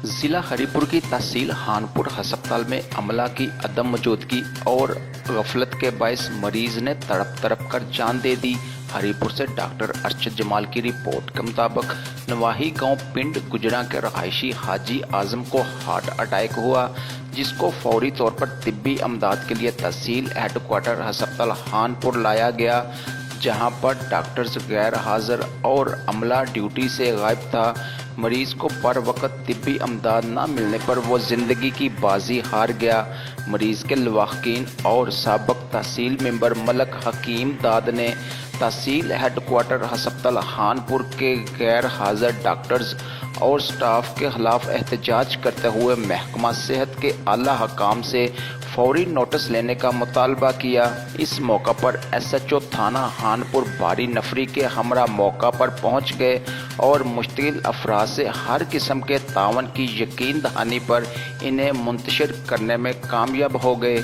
ضلع ہریپور کی تحصیل خانپور ہسپتال میں عملہ کی عدم موجودگی اور غفلت کے باعث مریض نے تڑپ تڑپ کر جان دے دی۔ ہریپور سے ڈاکٹر ارشد جمال کی رپورٹ کے مطابق نواحی گاؤں پنڈ گجرا کے رہائشی حاجی اعظم کو ہارٹ اٹیک ہوا، جس کو فوری طور پر طبی امداد کے لیے تحصیل ہیڈ کوارٹر ہسپتال خانپور لایا گیا، جہاں پر ڈاکٹرز غیر حاضر اور عملہ ڈیوٹی سے غائب تھا۔ مریض کو پر وقت طبی امداد نہ ملنے پر وہ زندگی کی بازی ہار گیا۔ مریض کے لواحقین اور سابق تحصیل ممبر ملک حکیم داد نے تحصیل ہیڈ کوارٹر ہسپتال خانپور کے غیر حاضر ڈاکٹرز اور سٹاف کے خلاف احتجاج کرتے ہوئے محکمہ صحت کے اعلیٰ حکام سے فوری نوٹس لینے کا مطالبہ کیا۔ اس موقع پر ایس ایچ او تھانہ خانپور بھاری نفری کے ہمراہ موقع پر پہنچ گئے اور مشتعل افراد سے ہر قسم کے تعاون کی یقین دہانی پر انہیں منتشر کرنے میں کامیاب ہو گئے۔